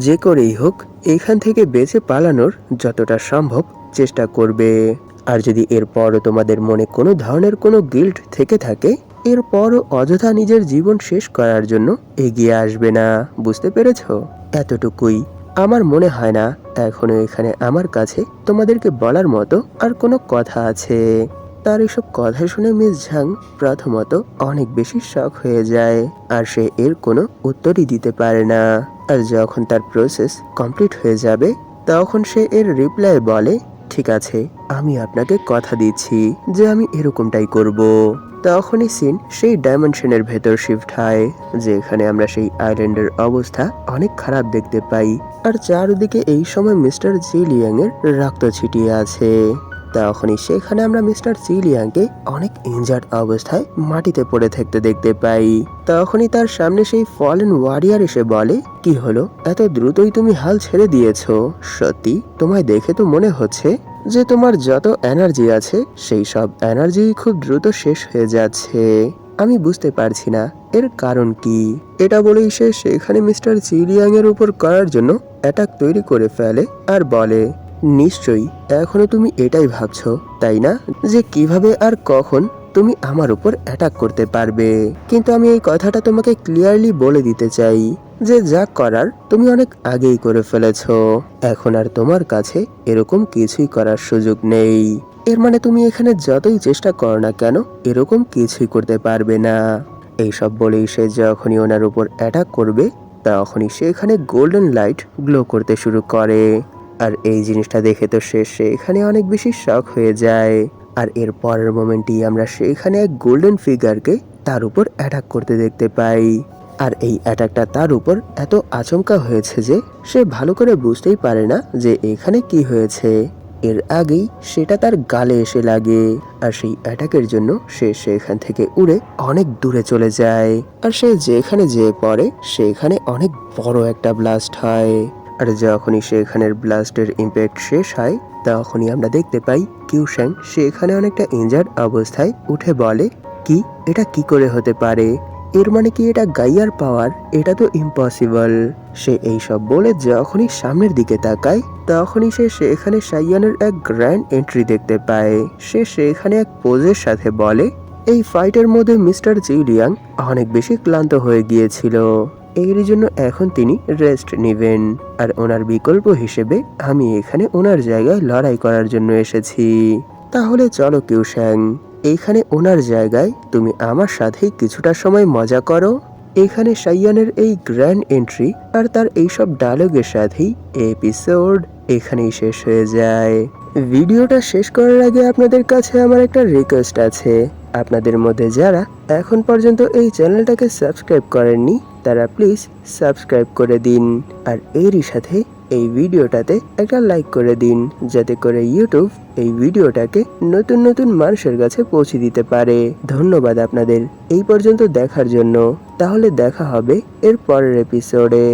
যে করেই হোক এখান থেকে বেঁচে পালানোর যতটা সম্ভব চেষ্টা করবে। আর যদি এরপরও তোমাদের মনে কোনো ধরনের কোনো গিল্ট থেকে থাকে, এরপরও অযথা নিজের জীবন শেষ করার জন্য এগিয়ে আসবে না। বুঝতে পেরেছো? এতটুকুই। আমার মনে হয় না এখনো এখানে আমার কাছে তোমাদেরকে বলার মতো আর কোনো কথা আছে। তার এসব কথা শুনে মিস ঝাং প্রথমত অনেক বেশি শক হয়ে যায়, আর সে এর কোনো উত্তরই দিতে পারে না। আর যখন তার প্রসেস কমপ্লিট হয়ে যাবে, তখন সে এর রিপ্লাই বলে, ঠিক আছে, আমি আপনাকে কথা দিচ্ছি যে আমি এরকমটাই করব। তখনই সিন সেই ডাইমেনশনের ভেতর শিফট হয়, যেখানে আমরা সেই আইল্যান্ডের অবস্থা অনেক খারাপ দেখতে পাই। আর চারদিকে এই সময় মিস্টার জিলিয়াং এর রক্ত ছিটিয়ে আছে। তখনই সেখানে আমরা মিস্টার জিলিয়াংকে অনেক ইনজার্ড অবস্থায় মাটিতে পড়ে থাকতে দেখতে পাই। তখনই তার সামনে সেই ফলেন ওয়ারিয়ার এসে বলে, কি হলো, এত দ্রুতই তুমি হাল ছেড়ে দিয়েছো? সত্যি তোমায় দেখে তো মনে হচ্ছে যে তোমার যত এনার্জি আছে সেই সব এনার্জি খুব দ্রুত শেষ হয়ে যাচ্ছে। আমি বুঝতে পারছি না এর কারণ কি। এটা বলেই সে সেখানে মিস্টার জিলিয়াং এর উপর করার জন্য অ্যাটাক তৈরি করে ফেলে আর বলে, নিশ্চয়ই এখনো তুমি এটাই ভাবছো, তাই না, যে কিভাবে আর কখন তুমি আমার উপর অ্যাটাক করতে পারবে। কিন্তু আমি এই কথাটা তোমাকে ক্লিয়ারলি বলে দিতে চাই যে যা করার তুমি অনেক আগেই করে ফেলেছো। এখন আর তোমার কাছে এরকম কিছুই করার সুযোগ নেই। এর মানে তুমি এখানে যতই চেষ্টা করো না কেন, এরকম কিছুই করতে পারবে না। এইসব বলেই সে যখনই ওনার উপর অ্যাটাক করবে, তখনই সেখানে গোল্ডেন লাইট গ্লো করতে শুরু করে। আর এই জিনিসটা দেখে তো সে সেখানে অনেক বেশি শক হয়ে যায়। আর এর পরের মোমেন্টেই আমরা সেখানে এক গোল্ডেন ফিগারকে তার উপর অ্যাটাক করতে দেখতে পাই। আর এই অ্যাটাকটা তার উপর এত আচমকা হয়েছে যে সে ভালো করে বুঝতেই পারে না যে এখানে কি হয়েছে। এর আগেই সেটা তার গালে এসে লাগে, আর সেই অ্যাটাকের জন্য সে সেখান থেকে উড়ে অনেক দূরে চলে যায়। আর সে যেখানে যেয়ে পড়ে সেখানে অনেক বড় একটা ব্লাস্ট হয়। আর যখনই সেখানের ব্লাস্টের ইম্প্যাক্ট শেষ হয়, তখনই আমরা দেখতে পাই কিউশ্যাং সেখানে অনেকটা ইনজার্ড অবস্থায় উঠে বলে, কি, এটা কি করে হতে পারে? এর মানে কি এটা গাইয়ার পাওয়ার? এটা তো ইম্পসিবল। সে এইসব বলে যখনই সামনের দিকে তাকায়, তখনই সে সেখানে সাইয়ানের এক গ্র্যান্ড এন্ট্রি দেখতে পায়। সে সেখানে এক পোজের সাথে বলে, এই ফাইটের মধ্যে মিস্টার জিলিয়াং অনেক বেশি ক্লান্ত হয়ে গিয়েছিল, এর জন্য এখন তিনি রেস্ট নেবেন। আর ওনার বিকল্প হিসেবে আমি এখানে ওনার জায়গায় লড়াই করার জন্য এসেছি। তাহলে চলো কিউশ্যাং, এইখানে ওনার জায়গায় তুমি আমার সাথে কিছুটা সময় মজা করো। এখানে সাইয়ানের এই গ্র্যান্ড এন্ট্রি আর তার এইসব ডায়লগের সাথেই এপিসোড এখানেই শেষ হয়ে যায়। ভিডিওটা শেষ করার আগে আপনাদের কাছে আমার একটা রিকোয়েস্ট আছে। আপনাদের মধ্যে যারা এখন পর্যন্ত এই চ্যানেলটাকে সাবস্ক্রাইব করেননি, তারা প্লিজ সাবস্ক্রাইব করে দিন। আর এরই সাথে এই ভিডিওটাতে একটা লাইক করে দিন, যাতে করে ইউটিউব এই ভিডিওটাকে নতুন নতুন মানুষের কাছে পৌঁছে দিতে পারে। ধন্যবাদ আপনাদের এই পর্যন্ত দেখার জন্য। তাহলে দেখা হবে এর পরের এপিসোডে।